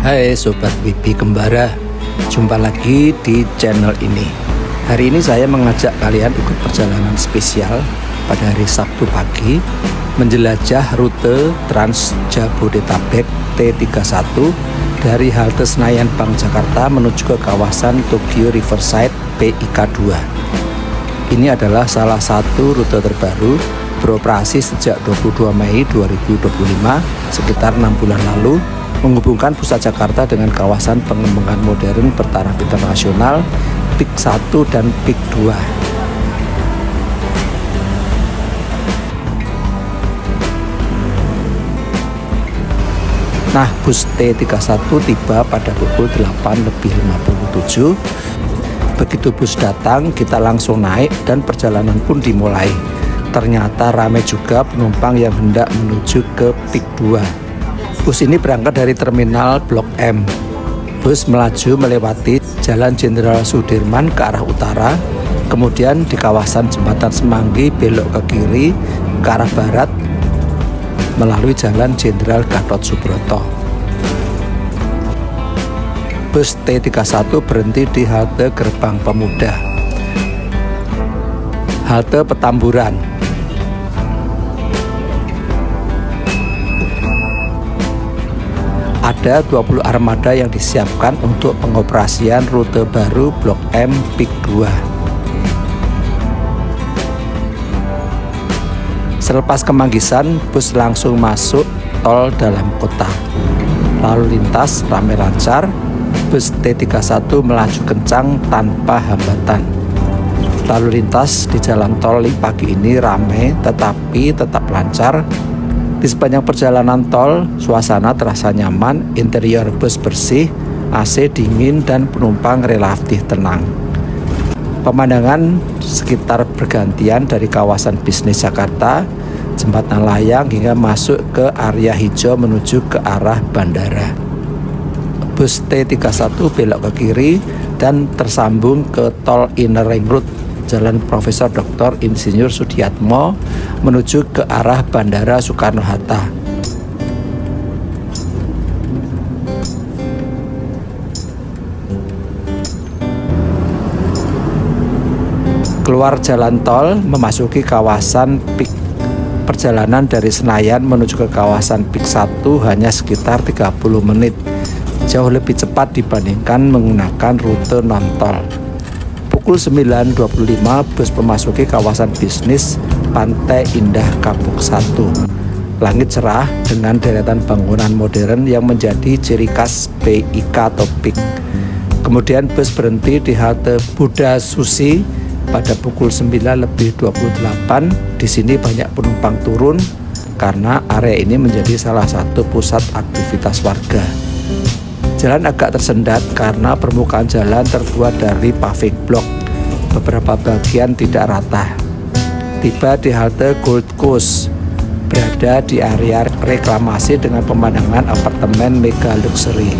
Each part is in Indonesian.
Hai Sobat Wibi Kembara, jumpa lagi di channel ini. Hari ini saya mengajak kalian ikut perjalanan spesial pada hari Sabtu pagi menjelajah rute Trans Jabodetabek T31 dari halte Senayan Bank Jakarta menuju ke kawasan Tokyo Riverside PIK2. Ini adalah salah satu rute terbaru beroperasi sejak 22 Mei 2025, sekitar 6 bulan lalu, menghubungkan pusat Jakarta dengan kawasan pengembangan modern bertaraf internasional PIK 1 dan PIK 2. Nah, bus T31 tiba pada pukul 8:57. Begitu bus datang, kita langsung naik dan perjalanan pun dimulai. Ternyata ramai juga penumpang yang hendak menuju ke PIK 2. Bus ini berangkat dari terminal Blok M. Bus melaju melewati Jalan Jenderal Sudirman ke arah utara, kemudian di kawasan Jembatan Semanggi belok ke kiri ke arah barat melalui Jalan Jenderal Gatot Subroto. Bus T31 berhenti di halte Gerbang Pemuda, halte Petamburan. Ada 20 armada yang disiapkan untuk pengoperasian rute baru Blok M PIK 2. Selepas ke Manggisan, bus langsung masuk tol dalam kota. Lalu lintas ramai lancar, bus T31 melaju kencang tanpa hambatan. Lalu lintas di jalan tol pagi ini ramai tetapi tetap lancar. Di sepanjang perjalanan tol, suasana terasa nyaman, interior bus bersih, AC dingin, dan penumpang relatif tenang. Pemandangan sekitar bergantian dari kawasan bisnis Jakarta, jembatan layang hingga masuk ke area hijau menuju ke arah bandara. Bus T31 belok ke kiri dan tersambung ke tol Inner Ring Road, Jalan Profesor Dr. Insinyur Sudiatmo menuju ke arah Bandara Soekarno-Hatta. Keluar jalan tol memasuki kawasan PIK. Perjalanan dari Senayan menuju ke kawasan PIK 1 hanya sekitar 30 menit. Jauh lebih cepat dibandingkan menggunakan rute non-tol. Pukul 9.25 bus memasuki kawasan bisnis Pantai Indah Kapuk 1. Langit cerah dengan deretan bangunan modern yang menjadi ciri khas PIK atau PIK. Kemudian bus berhenti di halte Buddha Susi pada pukul 9:28. Di sini banyak penumpang turun karena area ini menjadi salah satu pusat aktivitas warga. Jalan agak tersendat karena permukaan jalan terbuat dari paving block. Beberapa bagian tidak rata. Tiba di halte Gold Coast, berada di area reklamasi dengan pemandangan apartemen mega luxury.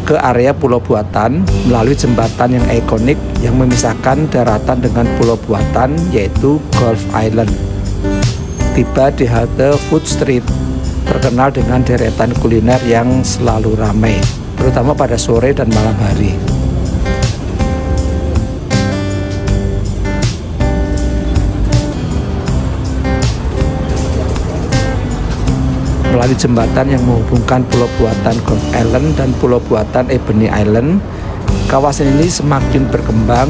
Ke area Pulau Buatan melalui jembatan yang ikonik yang memisahkan daratan dengan Pulau Buatan, yaitu Gulf Island. Tiba di halte Food Street, terkenal dengan deretan kuliner yang selalu ramai, terutama pada sore dan malam hari. Melalui jembatan yang menghubungkan Pulau Buatan Gulf Island dan Pulau Buatan Ebony Island, kawasan ini semakin berkembang.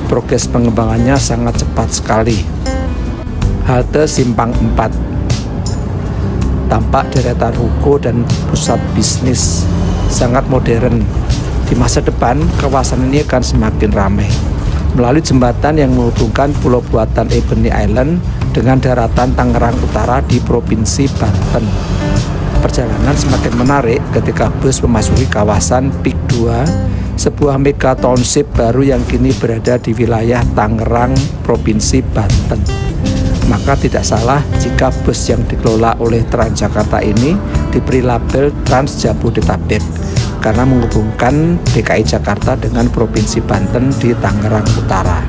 Progres pengembangannya sangat cepat sekali. Halte Simpang 4, tampak deretan ruko dan pusat bisnis sangat modern. Di masa depan, kawasan ini akan semakin ramai. Melalui jembatan yang menghubungkan Pulau Buatan Ebony Island dengan daratan Tangerang Utara di Provinsi Banten. Perjalanan semakin menarik ketika bus memasuki kawasan PIK 2, sebuah mega township baru yang kini berada di wilayah Tangerang, Provinsi Banten. Maka tidak salah jika bus yang dikelola oleh Transjakarta ini diberi label Trans Jabodetabek karena menghubungkan DKI Jakarta dengan Provinsi Banten di Tangerang Utara.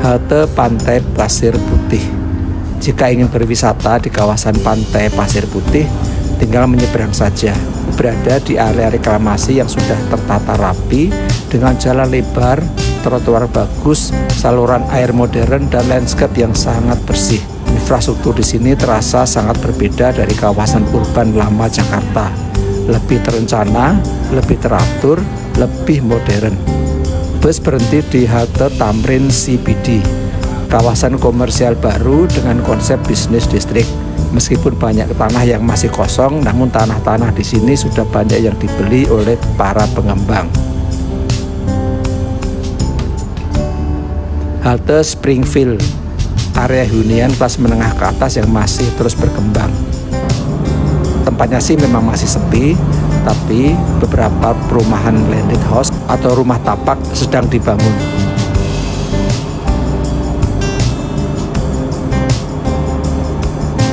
Halte Pantai Pasir Putih. Jika ingin berwisata di kawasan Pantai Pasir Putih, tinggal menyeberang saja. Berada di area reklamasi yang sudah tertata rapi dengan jalan lebar, trotoar bagus, saluran air modern, dan landscape yang sangat bersih. Infrastruktur di sini terasa sangat berbeda dari kawasan urban lama Jakarta. Lebih terencana, lebih teratur, lebih modern. Bus berhenti di halte Tamrin CBD, kawasan komersial baru dengan konsep bisnis distrik. Meskipun banyak tanah yang masih kosong, namun tanah-tanah di sini sudah banyak yang dibeli oleh para pengembang. Halte Springfield, area hunian kelas menengah ke atas yang masih terus berkembang. Tempatnya sih memang masih sepi, tapi beberapa perumahan landed house atau rumah tapak sedang dibangun.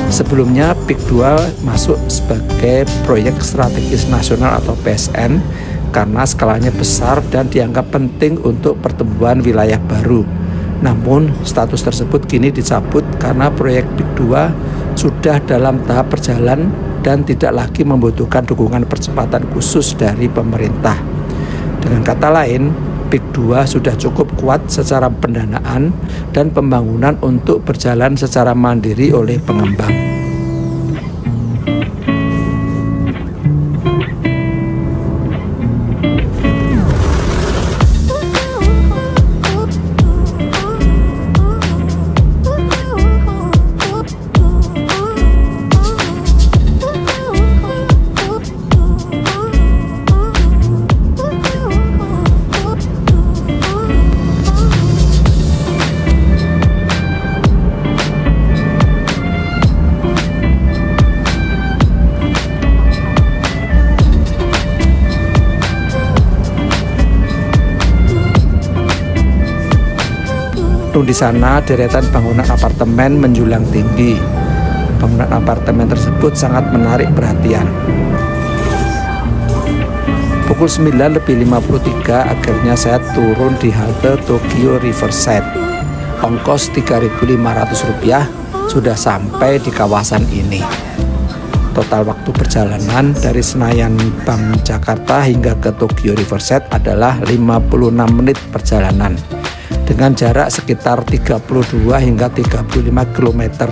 Sebelumnya PIK 2 masuk sebagai proyek strategis nasional atau PSN karena skalanya besar dan dianggap penting untuk pertumbuhan wilayah baru. Namun status tersebut kini dicabut karena proyek PIK 2 sudah dalam tahap berjalan dan tidak lagi membutuhkan dukungan percepatan khusus dari pemerintah. Dengan kata lain, PIK 2 sudah cukup kuat secara pendanaan dan pembangunan untuk berjalan secara mandiri oleh pengembang. Di sana deretan bangunan apartemen menjulang tinggi. Bangunan apartemen tersebut sangat menarik perhatian. Pukul 9:53 akhirnya saya turun di halte Tokyo Riverside. Ongkos Rp3.500 sudah sampai di kawasan ini. Total waktu perjalanan dari Senayan Bank Jakarta hingga ke Tokyo Riverside adalah 56 menit perjalanan, dengan jarak sekitar 32 hingga 35 km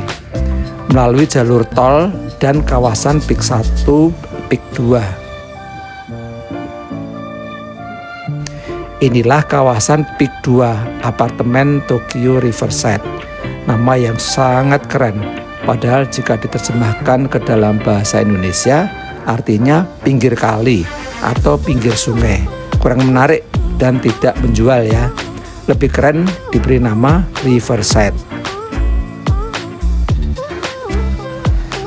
melalui jalur tol dan kawasan PIK 1, PIK 2. Inilah kawasan PIK 2 apartemen Tokyo Riverside. Nama yang sangat keren, padahal jika diterjemahkan ke dalam bahasa Indonesia artinya pinggir kali atau pinggir sungai. Kurang menarik dan tidak menjual ya. Lebih keren diberi nama Riverside.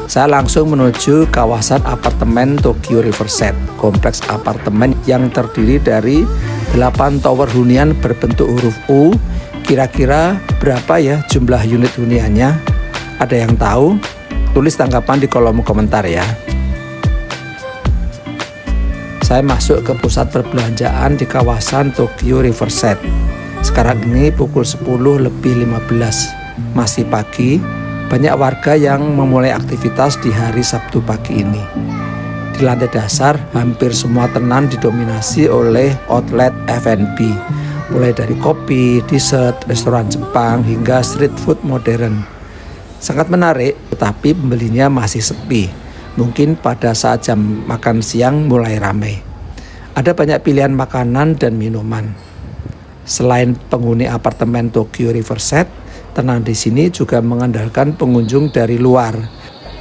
Saya langsung menuju kawasan apartemen Tokyo Riverside, kompleks apartemen yang terdiri dari 8 tower hunian berbentuk huruf U. Kira-kira berapa ya jumlah unit huniannya? Ada yang tahu? Tulis tanggapan di kolom komentar ya. Saya masuk ke pusat perbelanjaan di kawasan Tokyo Riverside. Sekarang ini pukul 10:15, masih pagi. Banyak warga yang memulai aktivitas di hari Sabtu pagi ini. Di lantai dasar, hampir semua tenan didominasi oleh outlet F&B, mulai dari kopi, dessert, restoran Jepang, hingga street food modern. Sangat menarik, tetapi pembelinya masih sepi. Mungkin pada saat jam makan siang mulai ramai. Ada banyak pilihan makanan dan minuman. Selain penghuni apartemen Tokyo Riverside, tenan di sini juga mengandalkan pengunjung dari luar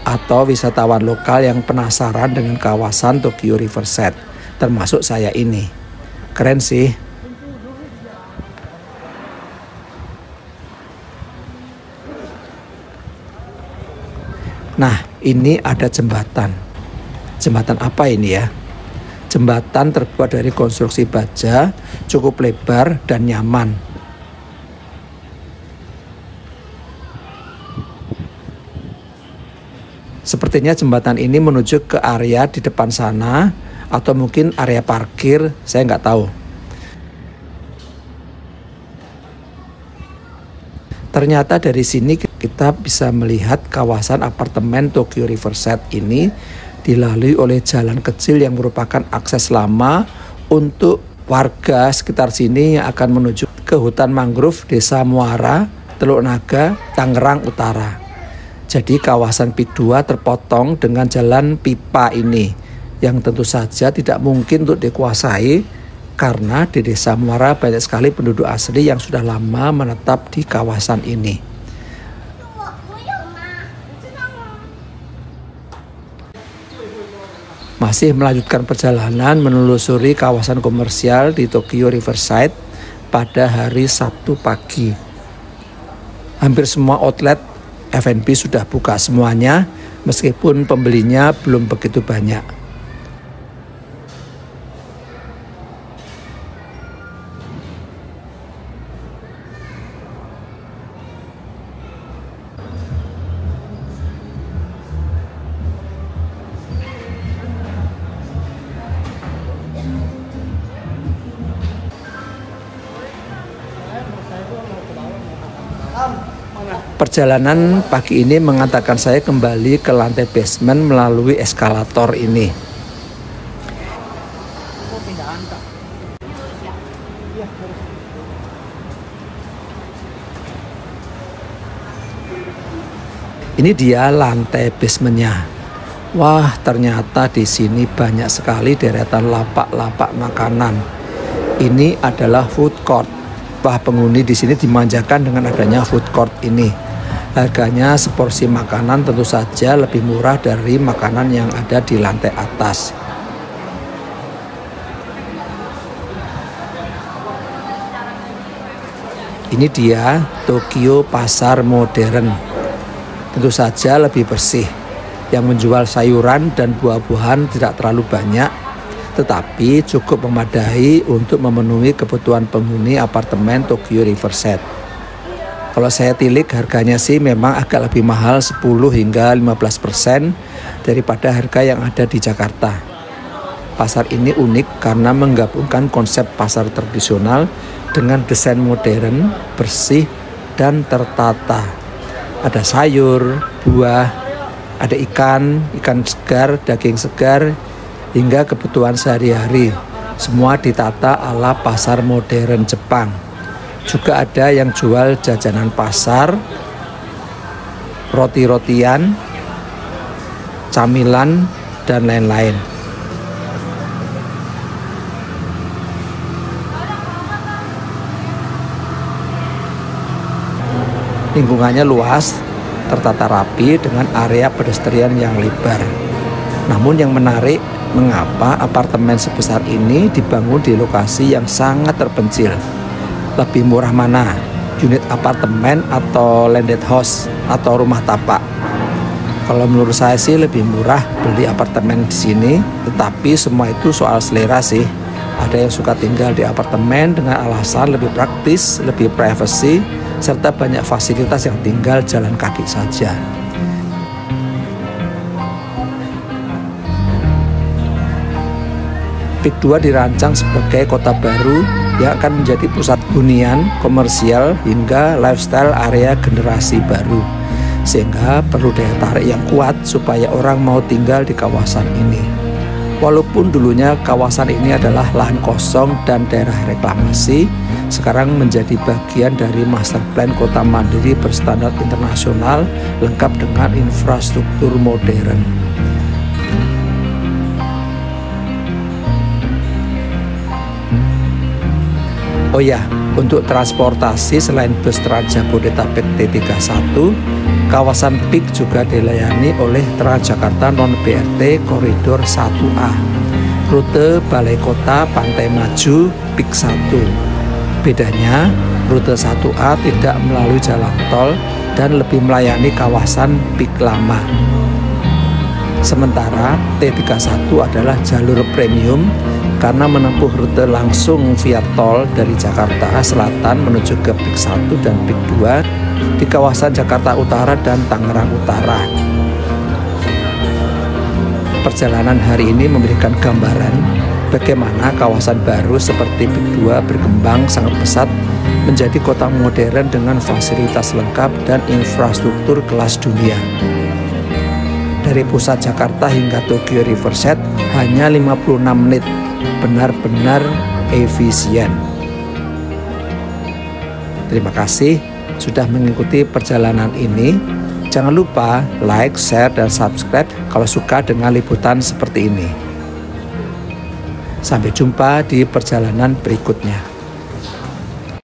atau wisatawan lokal yang penasaran dengan kawasan Tokyo Riverside, termasuk saya ini. Keren sih. Nah, ini ada jembatan. Jembatan apa ini ya? Jembatan terbuat dari konstruksi baja, cukup lebar dan nyaman. Sepertinya jembatan ini menuju ke area di depan sana, atau mungkin area parkir, saya nggak tahu. Ternyata dari sini kita bisa melihat kawasan apartemen Tokyo Riverside ini dilalui oleh jalan kecil yang merupakan akses lama untuk warga sekitar sini yang akan menuju ke hutan mangrove Desa Muara, Teluk Naga, Tangerang Utara. Jadi kawasan PIK 2 terpotong dengan jalan pipa ini yang tentu saja tidak mungkin untuk dikuasai karena di Desa Muara banyak sekali penduduk asli yang sudah lama menetap di kawasan ini. Masih melanjutkan perjalanan menelusuri kawasan komersial di Tokyo Riverside pada hari Sabtu pagi. Hampir semua outlet F&B sudah buka semuanya, meskipun pembelinya belum begitu banyak. Perjalanan pagi ini mengantarkan saya kembali ke lantai basement melalui eskalator ini. Ini dia lantai basementnya. Wah, ternyata di sini banyak sekali deretan lapak-lapak makanan. Ini adalah food court. Wah, penghuni di sini dimanjakan dengan adanya food court ini. Harganya seporsi makanan tentu saja lebih murah dari makanan yang ada di lantai atas. Ini dia Tokyo Pasar Modern. Tentu saja lebih bersih. Yang menjual sayuran dan buah-buahan tidak terlalu banyak, tetapi cukup memadai untuk memenuhi kebutuhan penghuni apartemen Tokyo Riverside. Kalau saya tilik harganya sih memang agak lebih mahal 10 hingga 15% daripada harga yang ada di Jakarta. Pasar ini unik karena menggabungkan konsep pasar tradisional dengan desain modern, bersih, dan tertata. Ada sayur, buah, ada ikan segar, daging segar, hingga kebutuhan sehari-hari. Semua ditata ala pasar modern Jepang. Juga ada yang jual jajanan pasar, roti-rotian, camilan, dan lain-lain. Lingkungannya luas, tertata rapi dengan area pedestrian yang lebar. Namun yang menarik, mengapa apartemen sebesar ini dibangun di lokasi yang sangat terpencil? Lebih murah mana? Unit apartemen atau landed house atau rumah tapak? Kalau menurut saya sih lebih murah beli apartemen di sini, tetapi semua itu soal selera sih. Ada yang suka tinggal di apartemen dengan alasan lebih praktis, lebih privacy, serta banyak fasilitas yang tinggal jalan kaki saja. PIK 2 dirancang sebagai kota baru yang akan menjadi pusat hunian, komersial, hingga lifestyle area generasi baru. Sehingga perlu daya tarik yang kuat supaya orang mau tinggal di kawasan ini. Walaupun dulunya kawasan ini adalah lahan kosong dan daerah reklamasi, sekarang menjadi bagian dari master plan kota mandiri berstandar internasional lengkap dengan infrastruktur modern. Oh ya, untuk transportasi selain bus Trans Jabodetabek T31, kawasan PIK juga dilayani oleh Transjakarta Non-BRT Koridor 1A, rute Balai Kota Pantai Maju PIK 1. Bedanya, rute 1A tidak melalui jalan tol dan lebih melayani kawasan PIK lama. Sementara T31 adalah jalur premium karena menempuh rute langsung via tol dari Jakarta Selatan menuju ke PIK 1 dan PIK 2 di kawasan Jakarta Utara dan Tangerang Utara. Perjalanan hari ini memberikan gambaran bagaimana kawasan baru seperti PIK 2 berkembang sangat pesat menjadi kota modern dengan fasilitas lengkap dan infrastruktur kelas dunia. dari pusat Jakarta hingga Tokyo Riverside hanya 56 menit. Benar-benar efisien. Terima kasih sudah mengikuti perjalanan ini. Jangan lupa like, share, dan subscribe kalau suka dengan liputan seperti ini. Sampai jumpa di perjalanan berikutnya.